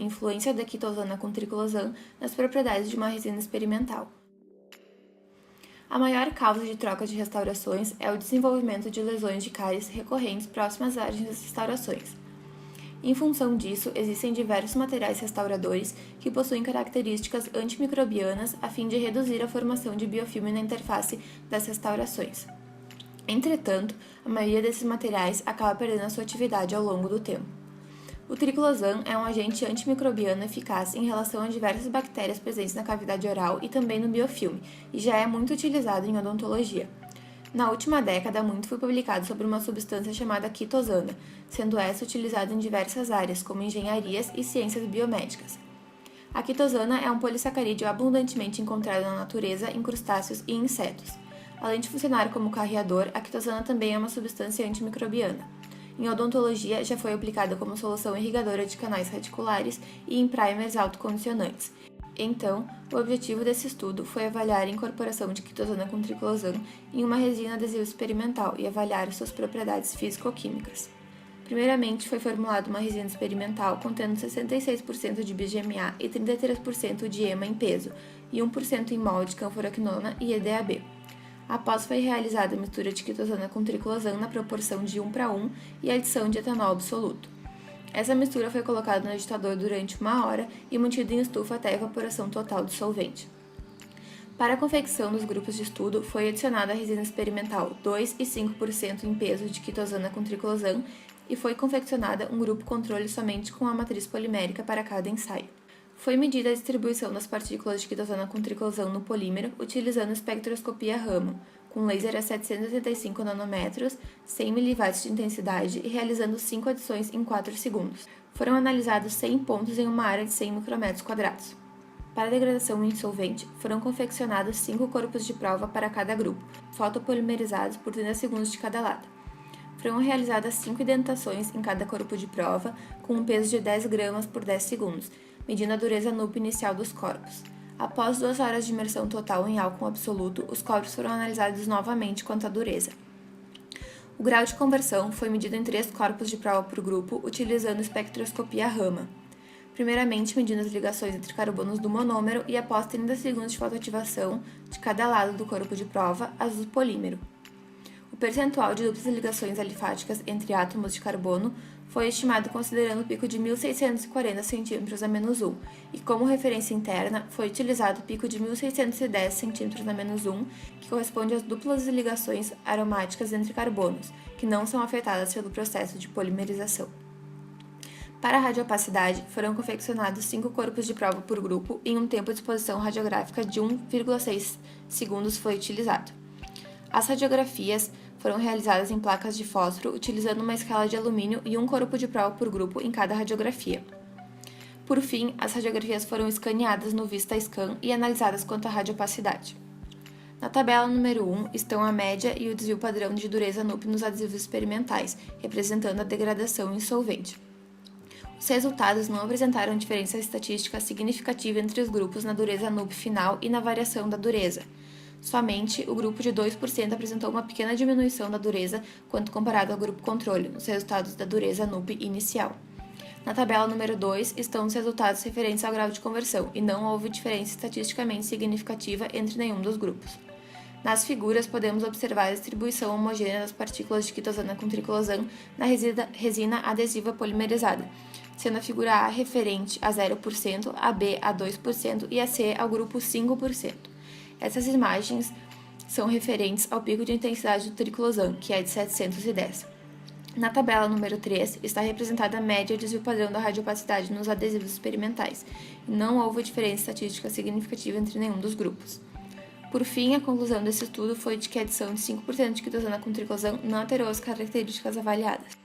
Influência da quitosana com triclosan nas propriedades de uma resina experimental. A maior causa de troca de restaurações é o desenvolvimento de lesões de cáries recorrentes próximas às áreas das restaurações. Em função disso, existem diversos materiais restauradores que possuem características antimicrobianas a fim de reduzir a formação de biofilme na interface das restaurações. Entretanto, a maioria desses materiais acaba perdendo a sua atividade ao longo do tempo. O triclosan é um agente antimicrobiano eficaz em relação a diversas bactérias presentes na cavidade oral e também no biofilme, e já é muito utilizado em odontologia. Na última década, muito foi publicado sobre uma substância chamada quitosana, sendo essa utilizada em diversas áreas, como engenharias e ciências biomédicas. A quitosana é um polissacarídeo abundantemente encontrado na natureza em crustáceos e insetos. Além de funcionar como carreador, a quitosana também é uma substância antimicrobiana. Em odontologia, já foi aplicada como solução irrigadora de canais radiculares e em primers autocondicionantes. Então, o objetivo desse estudo foi avaliar a incorporação de quitosana com triclosan em uma resina adesiva experimental e avaliar suas propriedades físico-químicas. Primeiramente, foi formulada uma resina experimental contendo 66% de BGMA e 33% de EMA em peso, e 1% em molde de canforoquinona e EDAB. Após foi realizada a mistura de quitosana com triclosan na proporção de 1:1 e a adição de etanol absoluto. Essa mistura foi colocada no agitador durante 1 hora e mantida em estufa até a evaporação total do solvente. Para a confecção dos grupos de estudo, foi adicionada a resina experimental 2 e 5% em peso de quitosana com triclosan e foi confeccionada um grupo controle somente com a matriz polimérica para cada ensaio. Foi medida a distribuição das partículas de quitosana com triclosan no polímero utilizando espectroscopia Raman, com laser a 785 nanômetros, 100 mW de intensidade e realizando 5 adições em 4 segundos. Foram analisados 100 pontos em uma área de 100 micrômetros quadrados. Para a degradação em solvente, foram confeccionados 5 corpos de prova para cada grupo, fotopolimerizados por 30 segundos de cada lado. Foram realizadas 5 indentações em cada corpo de prova, com um peso de 10 gramas por 10 segundos, medindo a dureza NUP inicial dos corpos. Após 2 horas de imersão total em álcool absoluto, os corpos foram analisados novamente quanto à dureza. O grau de conversão foi medido em 3 corpos de prova por grupo, utilizando espectroscopia Raman. Primeiramente, medindo as ligações entre carbonos do monômero e após 30 segundos de fotoativação de cada lado do corpo de prova, as do polímero. O percentual de duplas ligações alifáticas entre átomos de carbono foi estimado considerando o pico de 1.640 cm/-1 e, como referência interna, foi utilizado o pico de 1.610 cm/-1, que corresponde às duplas ligações aromáticas entre carbonos, que não são afetadas pelo processo de polimerização. Para a radiopacidade, foram confeccionados 5 corpos de prova por grupo e um tempo de exposição radiográfica de 1,6 segundos foi utilizado. As radiografias foram realizadas em placas de fósforo utilizando uma escala de alumínio e um corpo de prova por grupo em cada radiografia. Por fim, as radiografias foram escaneadas no VistaScan e analisadas quanto à radiopacidade. Na tabela número 1 estão a média e o desvio padrão de dureza NUP nos adesivos experimentais, representando a degradação em solvente. Os resultados não apresentaram diferença estatística significativa entre os grupos na dureza NUP final e na variação da dureza. Somente o grupo de 2% apresentou uma pequena diminuição da dureza quando comparado ao grupo controle, nos resultados da dureza NUP inicial. Na tabela número 2 estão os resultados referentes ao grau de conversão, e não houve diferença estatisticamente significativa entre nenhum dos grupos. Nas figuras, podemos observar a distribuição homogênea das partículas de quitosana com triclosan na resina adesiva polimerizada, sendo a figura A referente a 0%, a B a 2% e a C ao grupo 5%. Essas imagens são referentes ao pico de intensidade do triclosan, que é de 710. Na tabela número 3 está representada a média e o desvio padrão da radiopacidade nos adesivos experimentais, e não houve diferença estatística significativa entre nenhum dos grupos. Por fim, a conclusão desse estudo foi de que a adição de 5% de quitosana com triclosan não alterou as características avaliadas.